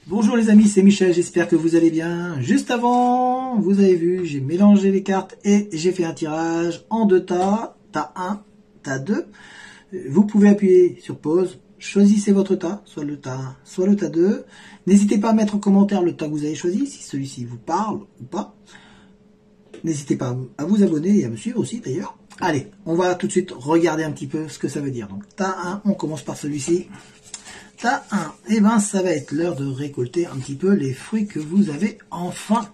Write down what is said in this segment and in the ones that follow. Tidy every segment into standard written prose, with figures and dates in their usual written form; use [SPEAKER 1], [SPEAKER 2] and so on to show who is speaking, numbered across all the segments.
[SPEAKER 1] Bonjour les amis, c'est Michel, j'espère que vous allez bien. Juste avant, vous avez vu, j'ai mélangé les cartes et j'ai fait un tirage en deux tas. Tas 1, tas 2. Vous pouvez appuyer sur pause, choisissez votre tas, soit le tas 1, soit le tas 2. N'hésitez pas à mettre en commentaire le tas que vous avez choisi, si celui-ci vous parle ou pas. N'hésitez pas à vous abonner et à me suivre aussi d'ailleurs. Allez, on va tout de suite regarder un petit peu ce que ça veut dire. Donc tas 1, on commence par celui-ci. Tas 1, et ben ça va être l'heure de récolter un petit peu les fruits que vous avez enfin,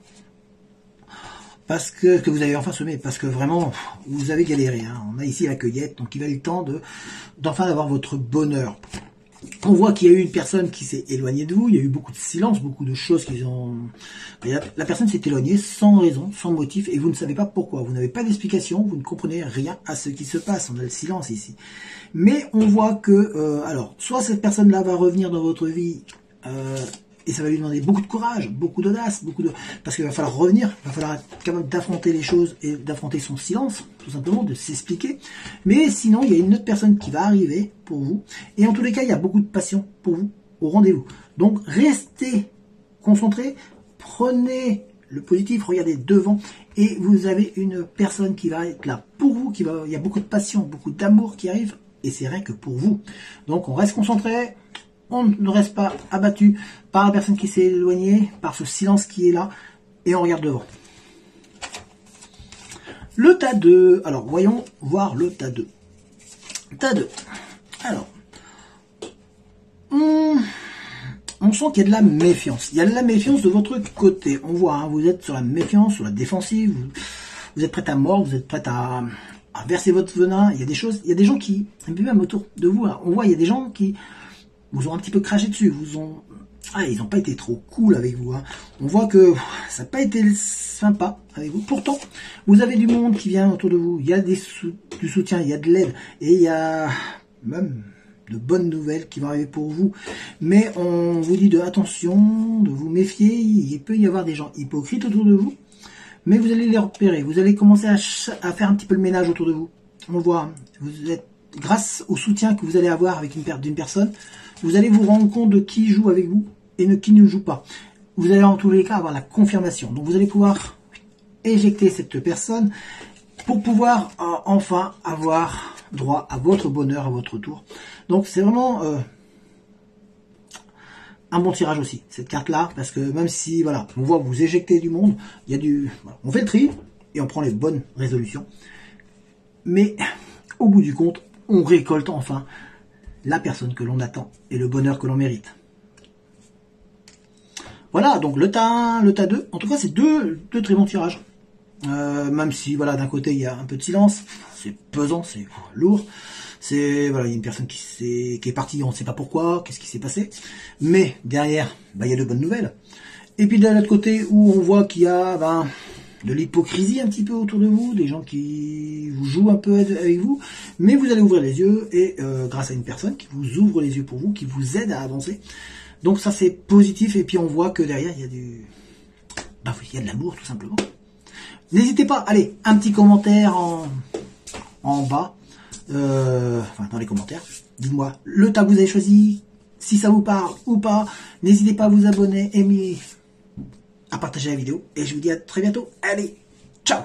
[SPEAKER 1] que vous avez enfin semé, parce que vraiment vous avez galéré. Hein. On a ici la cueillette, donc il va être le temps d'enfin avoir votre bonheur. On voit qu'il y a eu une personne qui s'est éloignée de vous, il y a eu beaucoup de silence, beaucoup de choses qui ont... La personne s'est éloignée sans raison, sans motif, et vous ne savez pas pourquoi. Vous n'avez pas d'explication, vous ne comprenez rien à ce qui se passe. On a le silence ici. Mais on voit que, alors, soit cette personne-là va revenir dans votre vie, et ça va lui demander beaucoup de courage, beaucoup d'audace, parce qu'il va falloir revenir, il va falloir être capable d'affronter les choses et d'affronter son silence, tout simplement, de s'expliquer. Mais sinon, il y a une autre personne qui va arriver pour vous, et en tous les cas, il y a beaucoup de passion pour vous au rendez-vous. Donc, restez concentrés, prenez le positif, regardez devant, et vous avez une personne qui va être là pour vous, il y a beaucoup de passion, beaucoup d'amour qui arrive, et c'est rien que pour vous. Donc, on reste concentré. On ne reste pas abattu par la personne qui s'est éloignée, par ce silence qui est là, et on regarde devant. Le tas 2, alors voyons voir le tas 2. Tas 2, alors, on sent qu'il y a de la méfiance. Il y a de la méfiance de votre côté. On voit, hein, vous êtes sur la méfiance, sur la défensive, vous êtes prêt à mordre, vous êtes prêt à verser votre venin. Il y a des choses, il y a des gens qui, même autour de vous, là, on voit, il y a des gens qui vous ont un petit peu craché dessus, ils n'ont pas été trop cool avec vous. Hein. On voit que ça n'a pas été sympa avec vous. Pourtant, vous avez du monde qui vient autour de vous. Il y a du soutien, il y a de l'aide. Et il y a même de bonnes nouvelles qui vont arriver pour vous. Mais on vous dit attention, de vous méfier. Il peut y avoir des gens hypocrites autour de vous. Mais vous allez les repérer. Vous allez commencer à faire un petit peu le ménage autour de vous. On voit, vous êtes, grâce au soutien que vous allez avoir avec d'une personne, vous allez vous rendre compte de qui joue avec vous et de qui ne joue pas. Vous allez en tous les cas avoir la confirmation. Donc vous allez pouvoir éjecter cette personne pour pouvoir enfin avoir droit à votre bonheur à votre tour. Donc c'est vraiment un bon tirage aussi, cette carte-là, parce que même si voilà, on voit vous éjecter du monde, il y a voilà, on fait le tri et on prend les bonnes résolutions. Mais au bout du compte, on récolte enfin la personne que l'on attend et le bonheur que l'on mérite. Voilà, donc le tas 1, le tas 2, en tout cas c'est deux très bons tirages. Même si voilà, d'un côté il y a un peu de silence, c'est pesant, c'est lourd. Voilà, il y a une personne qui est partie, on ne sait pas pourquoi, qu'est-ce qui s'est passé. Mais derrière, il y a de bonnes nouvelles. Et puis de l'autre côté où on voit qu'il y a de l'hypocrisie un petit peu autour de vous, des gens qui vous jouent un peu avec vous, mais vous allez ouvrir les yeux et grâce à une personne qui vous ouvre les yeux pour vous, qui vous aide à avancer. Donc ça c'est positif et puis on voit que derrière il y a il y a de l'amour tout simplement. N'hésitez pas, allez, un petit commentaire en bas, dans les commentaires. Dites-moi le tas que vous avez choisi, si ça vous parle ou pas. N'hésitez pas à vous abonner, aimer, à partager la vidéo. Et je vous dis à très bientôt. Allez, ciao!